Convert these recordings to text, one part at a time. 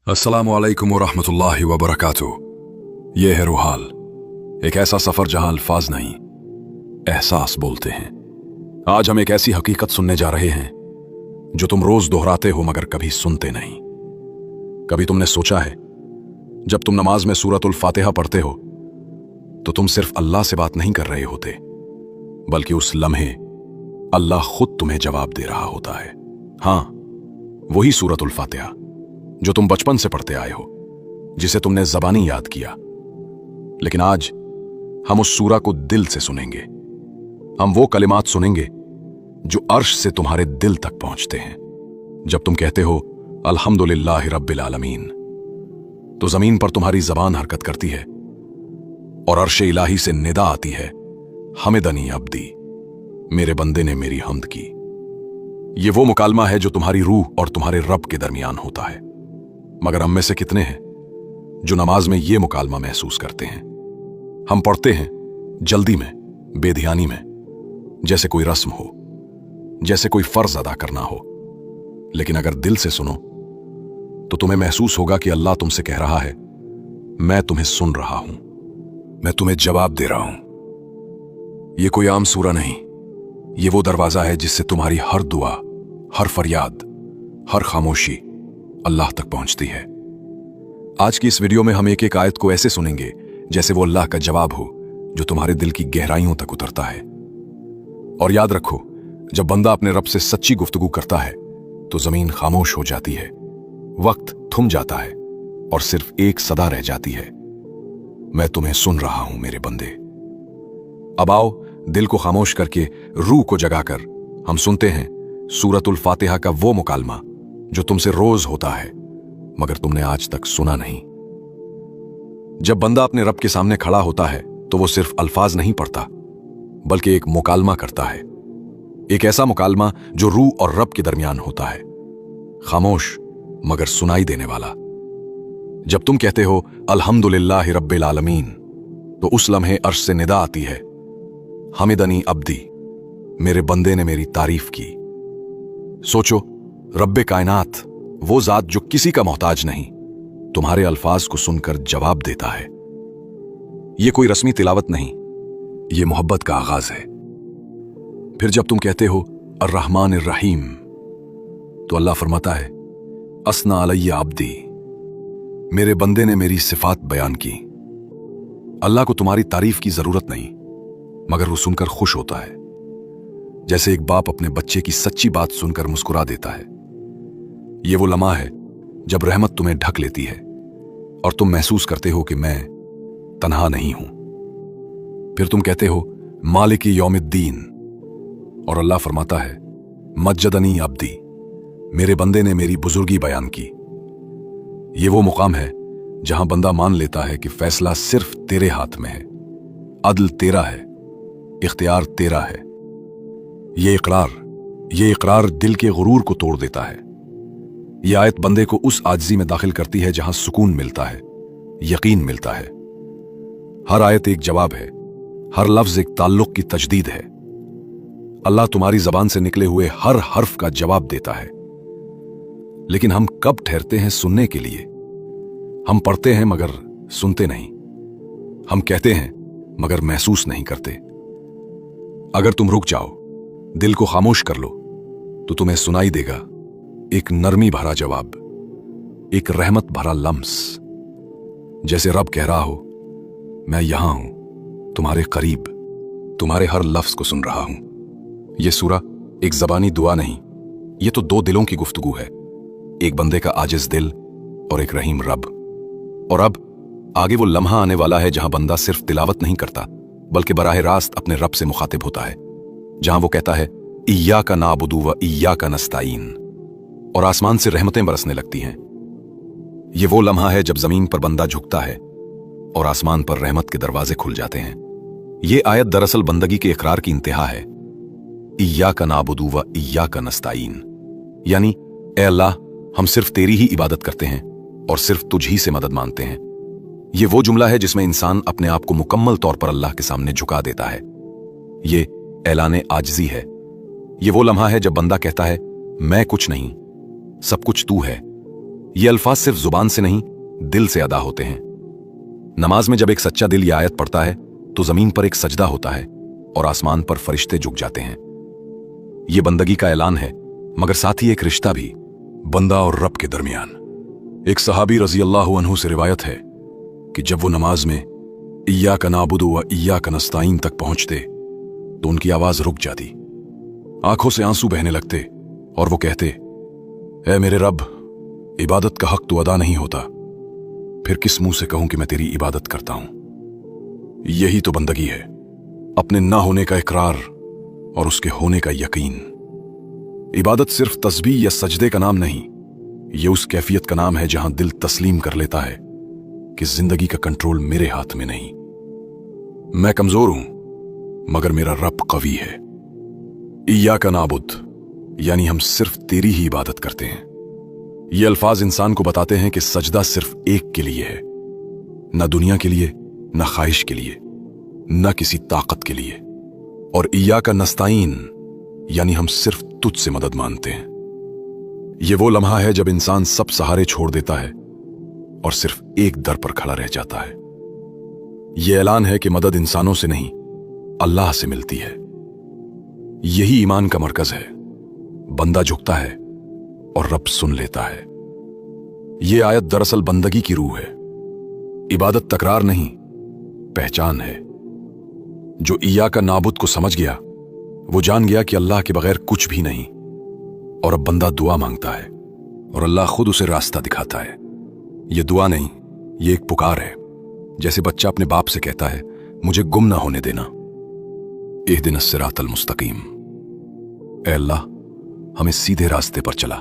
अस्सलामु अलैकुम वरहमतुल्लाहि वबरकातुह। ये है रूहाल, एक ऐसा सफर जहां अल्फाज नहीं एहसास बोलते हैं। आज हम एक ऐसी हकीकत सुनने जा रहे हैं जो तुम रोज दोहराते हो मगर कभी सुनते नहीं। कभी तुमने सोचा है जब तुम नमाज में सूरतुल फातिहा पढ़ते हो तो तुम सिर्फ अल्लाह से बात नहीं कर रहे होते, बल्कि उस लम्हे अल्लाह खुद तुम्हें जवाब दे रहा होता है। हां, वही सूरतुल फातिहा जो तुम बचपन से पढ़ते आए हो, जिसे तुमने ज़बानी याद किया। लेकिन आज हम उस सूरा को दिल से सुनेंगे। हम वो कलिमात सुनेंगे जो अर्श से तुम्हारे दिल तक पहुंचते हैं। जब तुम कहते हो अल्हम्दुलिल्लाहि रब्बिल आलमीन, तो जमीन पर तुम्हारी जबान हरकत करती है और अर्श इलाही से निदा आती है, हमिदनी अब्दी, मेरे बंदे ने मेरी हम्द की। ये वो मुकालमा है जो तुम्हारी रूह और तुम्हारे रब के दरमियान होता है। मगर हम में से कितने हैं जो नमाज में ये मुकालमा महसूस करते हैं? हम पढ़ते हैं जल्दी में, बेध्यानी में, जैसे कोई रस्म हो, जैसे कोई फर्ज अदा करना हो। लेकिन अगर दिल से सुनो तो तुम्हें महसूस होगा कि अल्लाह तुमसे कह रहा है, मैं तुम्हें सुन रहा हूं, मैं तुम्हें जवाब दे रहा हूं। ये कोई आम सूरा नहीं, ये वो दरवाजा है जिससे तुम्हारी हर दुआ, हर फरियाद, हर खामोशी अल्लाह तक पहुंचती है। आज की इस वीडियो में हम एक एक आयत को ऐसे सुनेंगे जैसे वो अल्लाह का जवाब हो जो तुम्हारे दिल की गहराइयों तक उतरता है। और याद रखो, जब बंदा अपने रब से सच्ची गुफ्तगू करता है तो जमीन खामोश हो जाती है, वक्त थम जाता है और सिर्फ एक सदा रह जाती है, मैं तुम्हें सुन रहा हूं मेरे बंदे। अब आओ, दिल को खामोश करके रूह को जगाकर हम सुनते हैं सूरतुल फातिहा का वो मुकालमा जो तुमसे रोज होता है मगर तुमने आज तक सुना नहीं। जब बंदा अपने रब के सामने खड़ा होता है तो वो सिर्फ अल्फाज नहीं पढ़ता, बल्कि एक मुकालमा करता है। एक ऐसा मुकालमा जो रूह और रब के दरमियान होता है, खामोश मगर सुनाई देने वाला। जब तुम कहते हो अल्हम्दुलिल्लाहि रब्बिल आलमीन, तो उस लम्हे अर्श से निदा आती है, हमिदनी अब्दी, मेरे बंदे ने मेरी तारीफ की। सोचो, रब्बे कायनात, वो जात जो किसी का मोहताज नहीं, तुम्हारे अल्फाज को सुनकर जवाब देता है। ये कोई रस्मी तिलावत नहीं, ये मोहब्बत का आगाज है। फिर जब तुम कहते हो अर्रहमान अर्रहीम, तो अल्लाह फरमाता है, असना अलैया अब्दी, मेरे बंदे ने मेरी सिफात बयान की। अल्लाह को तुम्हारी तारीफ की जरूरत नहीं, मगर वो सुनकर खुश होता है, जैसे एक बाप अपने बच्चे की सच्ची बात सुनकर मुस्कुरा देता है। ये वो लम्हा है जब रहमत तुम्हें ढक लेती है और तुम महसूस करते हो कि मैं तन्हा नहीं हूं। फिर तुम कहते हो मालिकी यौमिद्दीन, और अल्लाह फरमाता है, मज्जदनी अब्दी, मेरे बंदे ने मेरी बुजुर्गी बयान की। ये वो मुकाम है जहां बंदा मान लेता है कि फैसला सिर्फ तेरे हाथ में है, अदल तेरा है, इख्तियार तेरा है। ये इकरार दिल के गुरूर को तोड़ देता है। यह आयत बंदे को उस आजिज़ी में दाखिल करती है जहां सुकून मिलता है, यकीन मिलता है। हर आयत एक जवाब है, हर लफ्ज एक ताल्लुक की तजदीद है। अल्लाह तुम्हारी जबान से निकले हुए हर हर्फ का जवाब देता है। लेकिन हम कब ठहरते हैं सुनने के लिए? हम पढ़ते हैं मगर सुनते नहीं, हम कहते हैं मगर महसूस नहीं करते। अगर तुम रुक जाओ, दिल को खामोश कर लो, तो तुम्हें सुनाई देगा एक नरमी भरा जवाब, एक रहमत भरा लम्स, जैसे रब कह रहा हो, मैं यहां हूं, तुम्हारे करीब, तुम्हारे हर लफ्ज को सुन रहा हूं। यह सूरा एक जबानी दुआ नहीं, यह तो दो दिलों की गुफ्तगू है, एक बंदे का आजिज दिल और एक रहीम रब। और अब आगे वो लम्हा आने वाला है जहां बंदा सिर्फ तिलावत नहीं करता, बल्कि बराह रास्त अपने रब से मुखातिब होता है, जहां वो कहता है, इय्याका नाबुदु व इय्याका नस्ताईन, और आसमान से रहमतें बरसने लगती हैं। ये वो लम्हा है जब जमीन पर बंदा झुकता है और आसमान पर रहमत के दरवाजे खुल जाते हैं। ये आयत दरअसल बंदगी के इकरार की इंतहा है। इय्याका नाबुदु व इय्याका नस्ताईन, यानी ए अल्लाह, हम सिर्फ तेरी ही इबादत करते हैं और सिर्फ तुझ ही से मदद मांगते हैं। ये वो जुमला है जिसमें इंसान अपने आप को मुकम्मल तौर पर अल्लाह के सामने झुका देता है। ये ऐलाने आजिज़ी है। ये वो लम्हा है जब बंदा कहता है, मैं कुछ नहीं, सब कुछ तू है, ये अल्फाज सिर्फ जुबान से नहीं, दिल से अदा होते हैं। नमाज में जब एक सच्चा दिल ये आयत पढ़ता है तो जमीन पर एक सजदा होता है और आसमान पर फरिश्ते झुक जाते हैं। ये बंदगी का ऐलान है, मगर साथ ही एक रिश्ता भी, बंदा और रब के दरमियान। एक सहाबी रजी अल्लाह अन्हु से रिवायत है कि जब वो नमाज में इय्याका नाबुदु व इय्याका नस्ताईन तक पहुंचते तो उनकी आवाज रुक जाती, आंखों से आंसू बहने लगते और वो कहते, ऐ मेरे रब, इबादत का हक तो अदा नहीं होता, फिर किस मुंह से कहूं कि मैं तेरी इबादत करता हूं। यही तो बंदगी है, अपने ना होने का इकरार और उसके होने का यकीन। इबादत सिर्फ तस्बीह या सजदे का नाम नहीं, ये उस कैफियत का नाम है जहां दिल तस्लीम कर लेता है कि जिंदगी का कंट्रोल मेरे हाथ में नहीं। मैं कमजोर हूं मगर मेरा रब कवी है। इय्याका नाबुद, यानी हम सिर्फ तेरी ही इबादत करते हैं। ये अल्फाज इंसान को बताते हैं कि सजदा सिर्फ एक के लिए है, न दुनिया के लिए, न ख्वाहिश के लिए, न किसी ताकत के लिए। और इय्याका नस्ताईन, यानी हम सिर्फ तुझ से मदद मांगते हैं। ये वो लम्हा है जब इंसान सब सहारे छोड़ देता है और सिर्फ एक दर पर खड़ा रह जाता है। यह ऐलान है कि मदद इंसानों से नहीं, अल्लाह से मिलती है। यही ईमान का मरकज है। बंदा झुकता है और रब सुन लेता है। यह आयत दरअसल बंदगी की रूह है। इबादत तकरार नहीं, पहचान है। जो इय्याका नाबुद को समझ गया वो जान गया कि अल्लाह के बगैर कुछ भी नहीं, और अब बंदा दुआ मांगता है और अल्लाह खुद उसे रास्ता दिखाता है। यह दुआ नहीं, यह एक पुकार है, जैसे बच्चा अपने बाप से कहता है, मुझे गुम ना होने देना। इहदिनस सिरातल मुस्तकीम, ऐ अल्लाह हमें सीधे रास्ते पर चला।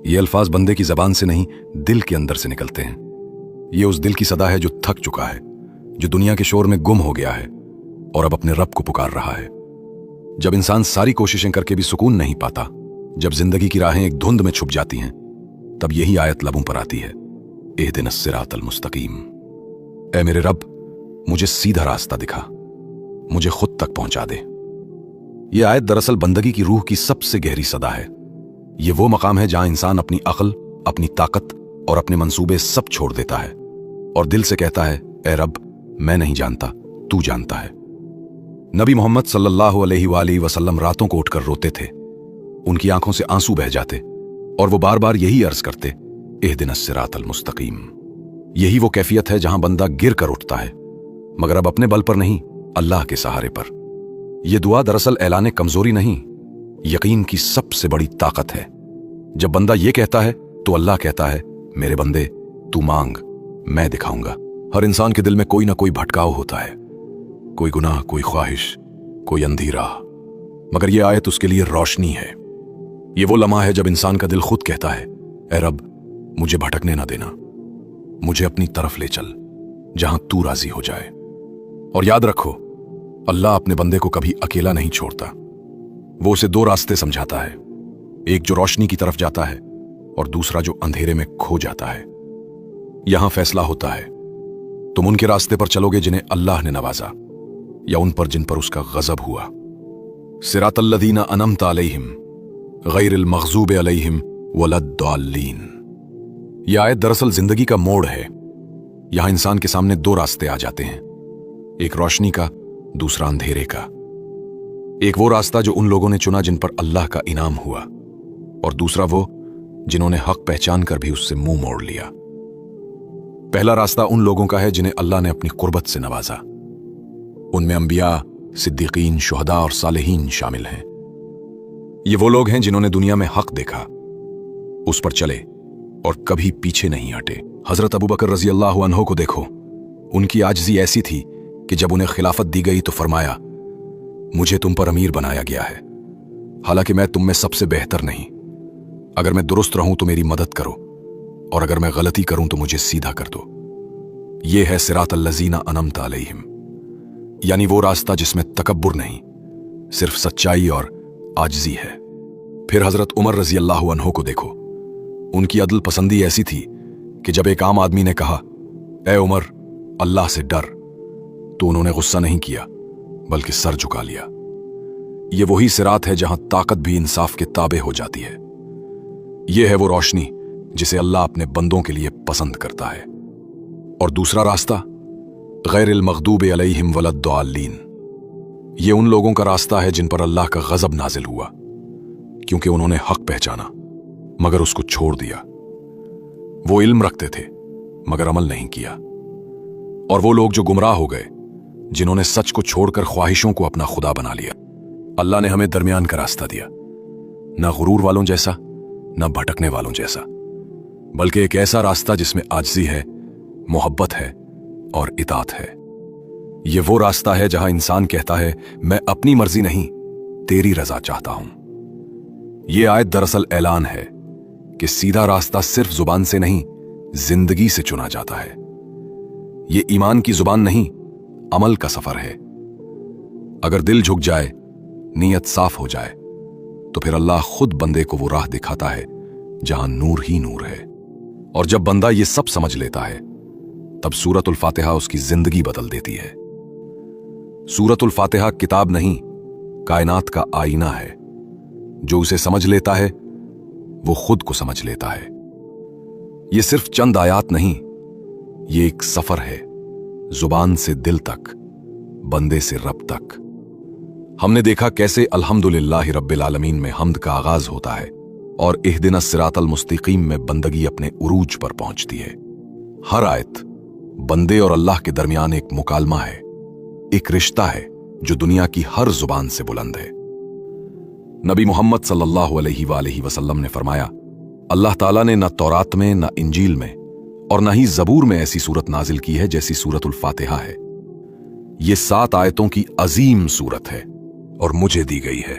ये अल्फाज बंदे की जबान से नहीं, दिल के अंदर से निकलते हैं। ये उस दिल की सदा है जो थक चुका है, जो दुनिया के शोर में गुम हो गया है और अब अपने रब को पुकार रहा है। जब इंसान सारी कोशिशें करके भी सुकून नहीं पाता, जब जिंदगी की राहें एक धुंध में छुप जाती हैं, तब यही आयत लबों पर आती है, इहदिनस सिरातल मुस्तकीम। ऐ मेरे रब, मुझे सीधा रास्ता दिखा, मुझे खुद तक पहुंचा दे। यह आयत दरअसल बंदगी की रूह की सबसे गहरी सदा है। यह वो मकाम है जहां इंसान अपनी अक्ल, अपनी ताकत और अपने मंसूबे सब छोड़ देता है और दिल से कहता है, ऐ रब, मैं नहीं जानता, तू जानता है। नबी मोहम्मद सल्लल्लाहु अलैहि वसल्लम रातों को उठकर रोते थे। उनकी आंखों से आंसू बह जाते और वो बार बार यही अर्ज करते, इहदिनस सिरातल मुस्तकीम। यही वो कैफियत है जहां बंदा गिर कर उठता है, मगर अब अपने बल पर नहीं, अल्लाह के सहारे पर। यह दुआ दरअसल ऐलाने कमजोरी नहीं, यकीन की सबसे बड़ी ताकत है। जब बंदा ये कहता है तो अल्लाह कहता है, मेरे बंदे, तू मांग, मैं दिखाऊंगा। हर इंसान के दिल में कोई ना कोई भटकाव होता है, कोई गुनाह, कोई ख्वाहिश, कोई अंधी राह, मगर यह आयत उसके लिए रोशनी है। ये वो लम्हा है जब इंसान का दिल खुद कहता है, ऐ रब, मुझे भटकने ना देना, मुझे अपनी तरफ ले चल, जहां तू राजी हो जाए। और याद रखो, अल्लाह अपने बंदे को कभी अकेला नहीं छोड़ता। वो उसे दो रास्ते समझाता है, एक जो रोशनी की तरफ जाता है और दूसरा जो अंधेरे में खो जाता है। यहां फैसला होता है, तुम उनके रास्ते पर चलोगे जिन्हें अल्लाह ने नवाजा, या उन पर जिन पर उसका गजब हुआ। सिरातल लदीना अनअमता अलैहिम गैरिल मग़ज़ूबि अलैहिम वलद्दाल्लीन। यह आयत दरअसल जिंदगी का मोड़ है। यहां इंसान के सामने दो रास्ते आ जाते हैं, एक रोशनी का, दूसरा अंधेरे का। एक वो रास्ता जो उन लोगों ने चुना जिन पर अल्लाह का इनाम हुआ, और दूसरा वो जिन्होंने हक पहचान कर भी उससे मुंह मोड़ लिया। पहला रास्ता उन लोगों का है जिन्हें अल्लाह ने अपनी कुर्बत से नवाजा। उनमें अंबिया, सिद्दीकीन, शुहदा और सालेहीन शामिल हैं। ये वो लोग हैं जिन्होंने दुनिया में हक देखा, उस पर चले और कभी पीछे नहीं हटे। हजरत अबू बकर रजी अल्लाह अन्हो को देखो, उनकी आजिज़ी ऐसी थी कि जब उन्हें खिलाफत दी गई तो फरमाया, मुझे तुम पर अमीर बनाया गया है, हालांकि मैं तुम में सबसे बेहतर नहीं। अगर मैं दुरुस्त रहूं तो मेरी मदद करो, और अगर मैं गलती करूं तो मुझे सीधा कर दो। यह है सिरातल लज़ीना अनअमता अलैहिम, यानी वो रास्ता जिसमें तकब्बुर नहीं, सिर्फ सच्चाई और आजिज़ी है। फिर हजरत उमर रजी अल्लाह अन्हो को देखो, उनकी अदल पसंदी ऐसी थी कि जब एक आम आदमी ने कहा, ए उमर, अल्लाह से डर, तो उन्होंने गुस्सा नहीं किया बल्कि सर झुका लिया। यह वही सिरात है जहां ताकत भी इंसाफ के ताबे हो जाती है। यह है वो रोशनी जिसे अल्लाह अपने बंदों के लिए पसंद करता है। और दूसरा रास्ता गैरिल मग़दूब अलैहिम वलद्दाल्लीन, ये उन लोगों का रास्ता है जिन पर अल्लाह का गजब नाजिल हुआ क्योंकि उन्होंने हक पहचाना मगर उसको छोड़ दिया। वो इल्म रखते थे मगर अमल नहीं किया। और वो लोग जो गुमराह हो गए, जिन्होंने सच को छोड़कर ख्वाहिशों को अपना खुदा बना लिया। अल्लाह ने हमें दरमियान का रास्ता दिया, ना गुरूर वालों जैसा ना भटकने वालों जैसा, बल्कि एक ऐसा रास्ता जिसमें आजिज़ी है, मोहब्बत है और इताअत है। ये वो रास्ता है जहां इंसान कहता है मैं अपनी मर्जी नहीं तेरी रजा चाहता हूं। ये आयत दरअसल ऐलान है कि सीधा रास्ता सिर्फ जुबान से नहीं जिंदगी से चुना जाता है। ये ईमान की जुबान नहीं अमल का सफर है। अगर दिल झुक जाए, नीयत साफ हो जाए, तो फिर अल्लाह खुद बंदे को वो राह दिखाता है जहां नूर ही नूर है। और जब बंदा ये सब समझ लेता है तब सूरतुल फातिहा उसकी जिंदगी बदल देती है। सूरतुल फातिहा किताब नहीं, कायनात का आईना है। जो उसे समझ लेता है वो खुद को समझ लेता है। ये सिर्फ चंद आयात नहीं, ये एक सफर है, जुबान से दिल तक, बंदे से रब तक। हमने देखा कैसे अल्हम्दुलिल्लाहि रब्बिल आलमीन में हम्द का आगाज होता है और इहदिनस सिरातल मुस्तकीम में बंदगी अपने उरूज पर पहुंचती है। हर आयत बंदे और अल्लाह के दरमियान एक मुकालमा है, एक रिश्ता है जो दुनिया की हर जुबान से बुलंद है। नबी मोहम्मद सल्लल्लाहु अलैहि वसल्लम ने फरमाया, अल्लाह ताला ने न तौरात में, न इंजील में और न ही ज़बूर में ऐसी सूरत नाजिल की है जैसी सूरतुल फातिहा है। ये 7 आयतों की अजीम सूरत है और मुझे दी गई है।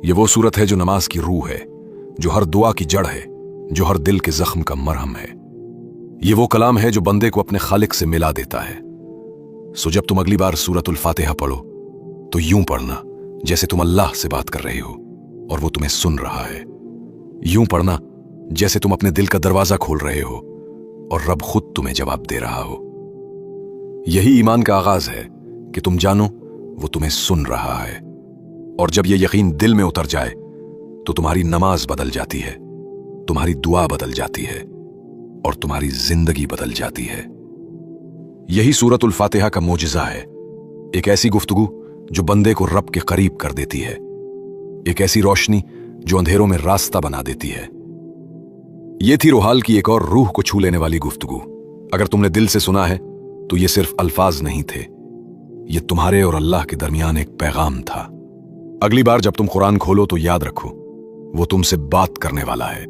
ये वो सूरत है जो नमाज की रूह है, जो हर दुआ की जड़ है, जो हर दिल के जख्म का मरहम है। ये वो कलाम है जो बंदे को अपने खालिक से मिला देता है। सो जब तुम अगली बार सूरतुल फातिहा पढ़ो तो यूं पढ़ना जैसे तुम अल्लाह से बात कर रहे हो और वो तुम्हें सुन रहा है। यूं पढ़ना जैसे तुम अपने दिल का दरवाजा खोल रहे हो और रब खुद तुम्हें जवाब दे रहा हो। यही ईमान का आगाज है कि तुम जानो वो तुम्हें सुन रहा है। और जब ये यकीन दिल में उतर जाए तो तुम्हारी नमाज बदल जाती है, तुम्हारी दुआ बदल जाती है और तुम्हारी जिंदगी बदल जाती है। यही सूरतुल फातिहा का मोजिज़ा है, एक ऐसी गुफ्तगू जो बंदे को रब के करीब कर देती है, एक ऐसी रोशनी जो अंधेरों में रास्ता बना देती है। यह थी रुहाल की एक और रूह को छू लेने वाली गुफ्तगू। अगर तुमने दिल से सुना है तो ये सिर्फ अल्फाज नहीं थे, ये तुम्हारे और अल्लाह के दरमियान एक पैगाम था। अगली बार जब तुम कुरान खोलो तो याद रखो वो तुमसे बात करने वाला है।